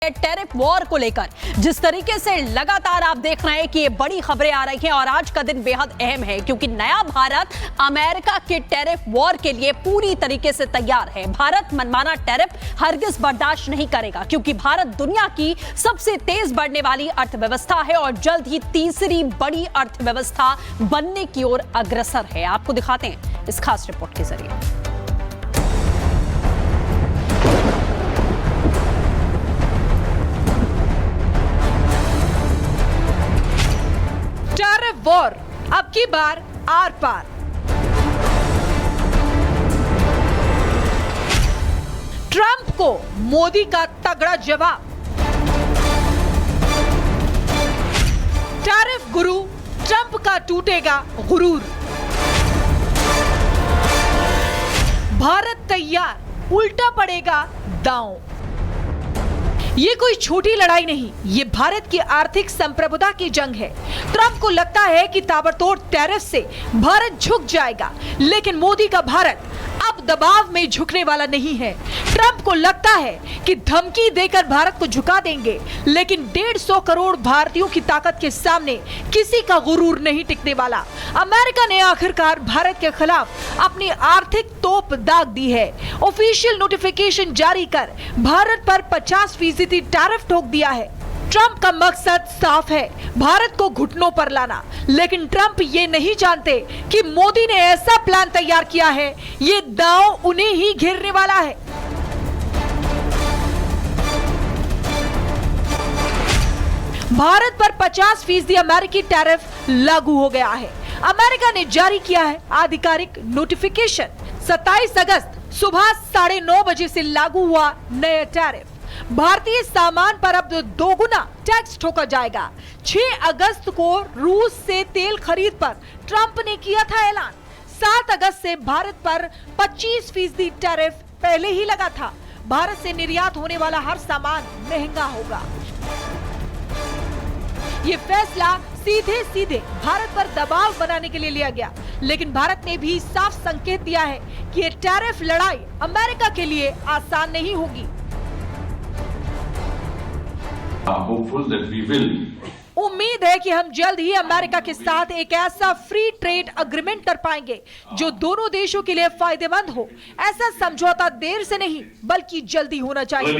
Tariff war को लेकर जिस तरीके से लगातार आप देख रहे हैं कि ये बड़ी खबरें आ रही हैं और आज का दिन बेहद अहम है क्योंकि नया भारत अमेरिका के टैरिफ वॉर के लिए पूरी तरीके से तैयार है। भारत मनमाना टैरिफ हरगिज बर्दाश्त नहीं करेगा क्योंकि भारत दुनिया की सबसे तेज बढ़ने वाली अर्थव्यवस्था है और जल्द ही तीसरी बड़ी अर्थव्यवस्था बनने की ओर अग्रसर है। आपको दिखाते हैं इस खास रिपोर्ट के जरिए। टैरिफ वॉर अब की बार आर पार। ट्रंप को मोदी का तगड़ा जवाब। टैरिफ गुरु ट्रंप का टूटेगा गुरूर। भारत तैयार उल्टा पड़ेगा दांव। ये कोई छोटी लड़ाई नहीं, ये भारत की आर्थिक संप्रभुता की जंग है। ट्रंप को लगता है कि ताबड़तोड़ टैरिफ से भारत झुक जाएगा, लेकिन मोदी का भारत अब दबाव में झुकने वाला नहीं है। ट्रंप को लगता है कि धमकी देकर भारत को झुका देंगे, लेकिन 150 करोड़ भारतीयों की ताकत के सामने किसी का गुरूर नहीं टिकने वाला। अमेरिका ने आखिरकार भारत के खिलाफ अपनी आर्थिक तोप दाग दी है। ऑफिशियल नोटिफिकेशन जारी कर भारत पर 50% टैरिफ ठोक दिया है। ट्रंप का मकसद साफ है, भारत को घुटनों पर लाना। लेकिन ट्रंप ये नहीं जानते कि मोदी ने ऐसा प्लान तैयार किया है, ये दांव उन्हें ही घेरने वाला है। भारत पर 50% अमेरिकी टैरिफ लागू हो गया है। अमेरिका ने जारी किया है आधिकारिक नोटिफिकेशन। 27 अगस्त सुबह 9:30 बजे से लागू हुआ नया टैरिफ। भारतीय सामान पर अब दोगुना टैक्स ठोका जाएगा। 6 अगस्त को रूस से तेल खरीद पर ट्रंप ने किया था ऐलान। 7 अगस्त से भारत पर 25% टैरिफ पहले ही लगा था। भारत से निर्यात होने वाला हर सामान महंगा होगा। ये फैसला सीधे भारत पर दबाव बनाने के लिए लिया गया, लेकिन भारत ने भी साफ संकेत दिया है कि ये टैरिफ लड़ाई अमेरिका के लिए आसान नहीं होगी। उम्मीद है कि हम जल्द ही अमेरिका के साथ एक ऐसा फ्री ट्रेड एग्रीमेंट कर पाएंगे जो दोनों देशों के लिए फायदेमंद हो। ऐसा समझौता देर से नहीं बल्कि जल्दी होना चाहिए।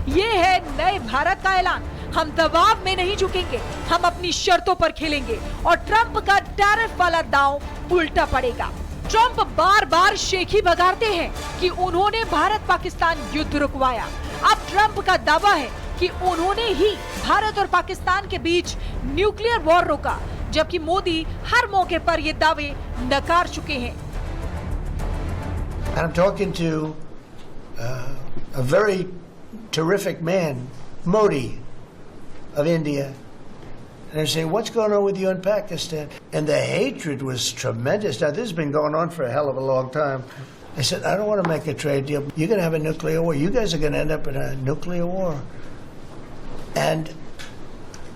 ये है नए भारत का ऐलान। हम दबाव में नहीं झुकेंगे, हम अपनी शर्तों पर खेलेंगे और ट्रंप का टैरिफ वाला दांव उल्टा पड़ेगा। ट्रंप बार बार शेखी बघारते हैं कि उन्होंने भारत पाकिस्तान युद्ध रुकवाया। अब ट्रंप का दावा है कि उन्होंने ही भारत और पाकिस्तान के बीच न्यूक्लियर वॉर रोका, जबकि मोदी हर मौके पर ये दावे नकार चुके हैं। I'm talking to a very terrific man, Modi of India. And I say, what's going on with you in Pakistan? And the hatred was tremendous. Now, this has been going on for a hell of a long time. I said, I don't want to make a trade deal. You're going to have a nuclear war. You guys are going to end up in a nuclear war. And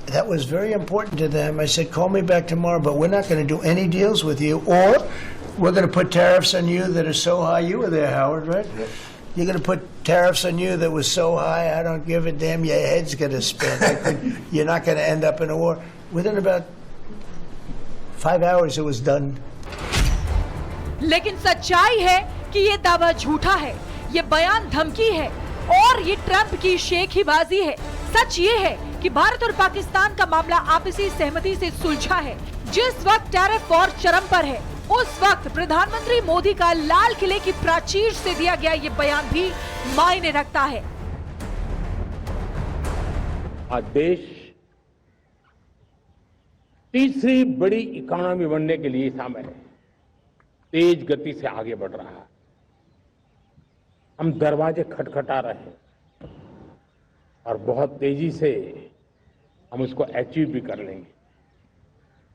that was very important to them. I said, call me back tomorrow, but we're not going to do any deals with you, or we're going to put tariffs on you that are so high. You were there, Howard, right? Yep. You're going to put tariffs on you that was so high, I don't give a damn. Your head's going to spin. You're not going to end up in a war. Within about 5 hours, it was done. लेकिन सच्चाई है कि ये दावा झूठा है, ये बयान धमकी है और ये ट्रंप की शेखीबाजी है। सच ये है कि भारत और पाकिस्तान का मामला आपसी सहमति से सुलझा है। जिस वक्त टैरिफ वॉर चरम पर है, उस वक्त प्रधानमंत्री मोदी का लाल किले की प्राचीर से दिया गया ये बयान भी मायने रखता है। आज देश तीसरी बड़ी इकोनॉमी बनने के लिए शामिल है, तेज गति से आगे बढ़ रहा है। हम दरवाजे खटखटा रहे हैं और बहुत तेजी से हम उसको अचीव भी कर लेंगे।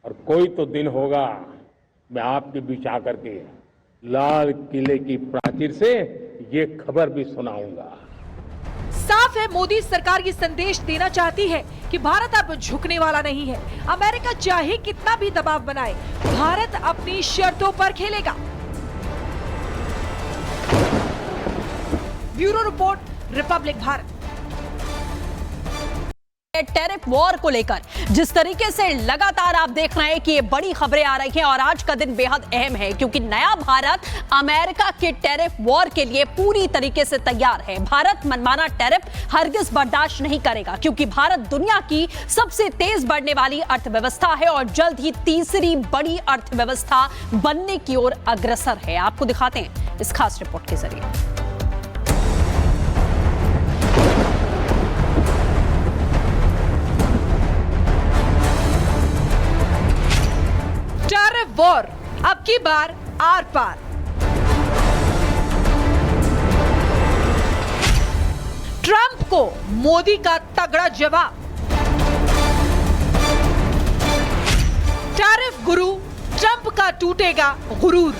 और कोई तो दिन होगा, मैं आपके बीच आकर के लाल किले की प्राचीर से ये खबर भी सुनाऊंगा। साफ है, मोदी सरकार ये संदेश देना चाहती है कि भारत अब झुकने वाला नहीं है। अमेरिका चाहे कितना भी दबाव बनाए, भारत अपनी शर्तों पर खेलेगा। Bureau report, Republic Bharat. Tariff war को लेकर जिस तरीके से लगातार आप देख रहे हैं कि ये बड़ी खबरें आ रही हैं और आज का दिन बेहद अहम है क्योंकि नया भारत अमेरिका के टेरिफ वॉर के लिए पूरी तरीके से तैयार है। भारत मनमाना टेरिफ हरगिज बर्दाश्त नहीं करेगा क्योंकि भारत दुनिया की सबसे तेज बढ़ने वाली अर्थव्यवस्था है और जल्द ही तीसरी बड़ी अर्थव्यवस्था बनने की ओर अग्रसर है। आपको दिखाते हैं इस खास रिपोर्ट के जरिए। टेरिफ वॉर अब की बार आर पार। ट्रंप को मोदी का तगड़ा जवाब। टेरिफ गुरु ट्रंप का टूटेगा गुरूर।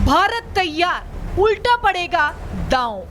भारत तैयार उल्टा पड़ेगा दांव।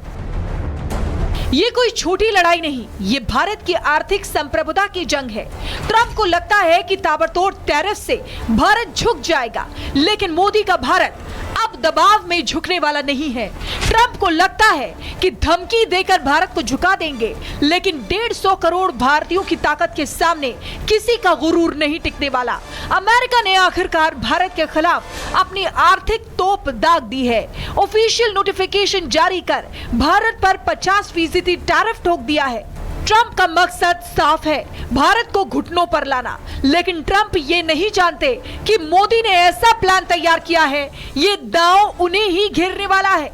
ये कोई छोटी लड़ाई नहीं, ये भारत की आर्थिक संप्रभुता की जंग है। ट्रंप को लगता है कि ताबड़तोड़ टैरिफ से भारत झुक जाएगा, लेकिन मोदी का भारत अब दबाव में झुकने वाला नहीं है। ट्रंप को लगता है कि धमकी देकर भारत को झुका देंगे, लेकिन 150 करोड़ भारतीयों की ताकत के सामने किसी का गुरूर नहीं टिकने वाला। अमेरिका ने आखिरकार भारत के खिलाफ अपनी आर्थिक तोप दाग दी है। ऑफिशियल नोटिफिकेशन जारी कर भारत पर 50% टैरिफ ठोक दिया है। ट्रंप का मकसद साफ है, भारत को घुटनों पर लाना। लेकिन ट्रंप ये नहीं जानते कि मोदी ने ऐसा प्लान तैयार किया है, ये दांव उन्हें ही घेरने वाला है।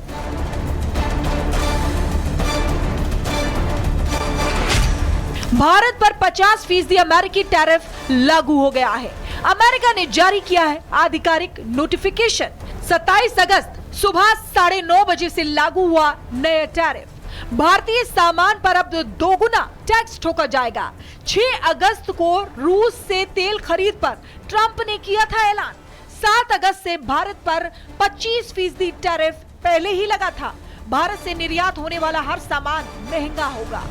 भारत पर 50% अमेरिकी टैरिफ लागू हो गया है। अमेरिका ने जारी किया है आधिकारिक नोटिफिकेशन। 27 अगस्त सुबह 9:30 बजे से लागू हुआ नया टैरिफ। भारतीय सामान पर अब दोगुना टैक्स ठोका जाएगा। 6 अगस्त को रूस से तेल खरीद पर ट्रंप ने किया था ऐलान। 7 अगस्त से भारत पर 25% टैरिफ पहले ही लगा था। भारत से निर्यात होने वाला हर सामान महंगा होगा।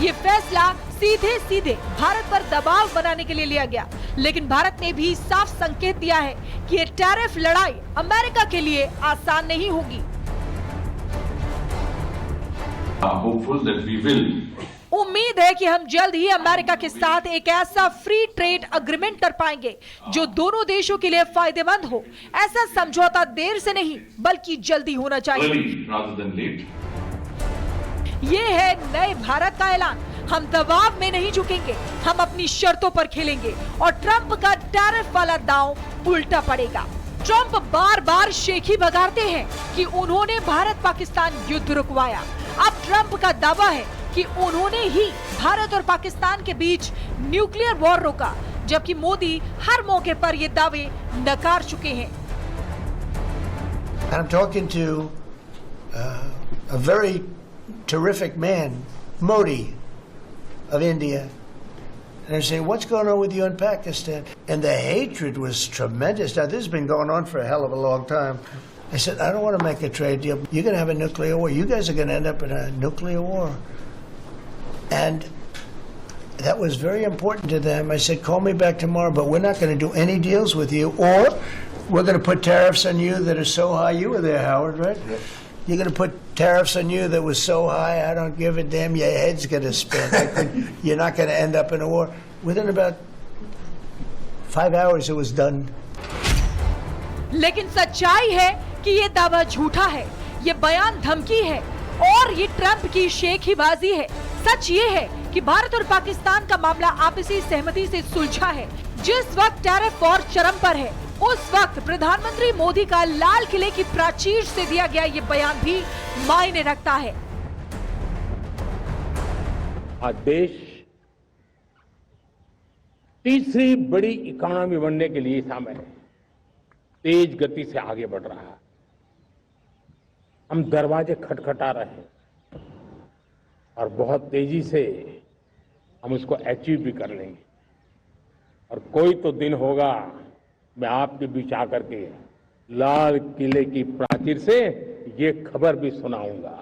ये फैसला सीधे भारत पर दबाव बनाने के लिए लिया गया, लेकिन भारत ने भी साफ संकेत दिया है कि ये टैरिफ लड़ाई अमेरिका के लिए आसान नहीं होगी। उम्मीद है कि हम जल्द ही अमेरिका के साथ एक ऐसा फ्री ट्रेड एग्रीमेंट कर पाएंगे जो दोनों देशों के लिए फायदेमंद हो। ऐसा समझौता देर से नहीं बल्कि जल्दी होना चाहिए। ये है नए भारत का ऐलान। हम दबाव में नहीं झुकेंगे, हम अपनी शर्तों पर खेलेंगे और ट्रंप का टैरिफ वाला दांव उल्टा पड़ेगा। ट्रंप बार बार शेखी बगाड़ते हैं कि उन्होंने भारत पाकिस्तान युद्ध रुकवाया। अब ट्रंप का दावा है कि उन्होंने ही भारत और पाकिस्तान के बीच न्यूक्लियर वॉर रोका, जबकि मोदी हर मौके पर ये दावे नकार चुके हैं। I'm talking to a very terrific man, Modi of India. And I say, what's going on with you in Pakistan? And the hatred was tremendous. Now, this has been going on for a hell of a long time. I said, I don't want to make a trade deal. You're going to have a nuclear war. You guys are going to end up in a nuclear war. And that was very important to them. I said, call me back tomorrow, but we're not going to do any deals with you, or we're going to put tariffs on you that are so high. You were there, Howard, right? Yep. You're going to put tariffs on you that was so high, I don't give a damn. Your head's going to spin. You're not going to end up in a war. Within about 5 hours, it was done. लेकिन सच्चाई है कि ये दावा झूठा है, ये बयान धमकी है और ये ट्रंप की शेखीबाजी है। सच ये है कि भारत और पाकिस्तान का मामला आपसी सहमति से सुलझा है। जिस वक्त टैरिफ वॉर चरम पर है, उस वक्त प्रधानमंत्री मोदी का लाल किले की प्राचीर से दिया गया ये बयान भी मायने रखता है। आज देश तीसरी बड़ी इकोनॉमी बनने के लिए समय है, तेज गति से आगे बढ़ रहा है। हम दरवाजे खटखटा रहे हैं और बहुत तेजी से हम उसको अचीव भी कर लेंगे। और कोई तो दिन होगा, मैं आपके बीच आकर के लाल किले की प्राचीर से ये खबर भी सुनाऊंगा।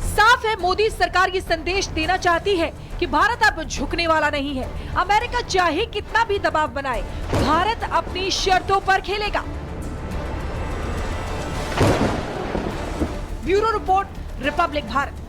साफ है, मोदी सरकार ये संदेश देना चाहती है कि भारत अब झुकने वाला नहीं है। अमेरिका चाहे कितना भी दबाव बनाए, भारत अपनी शर्तों पर खेलेगा। Bureau report, Republic Bharat.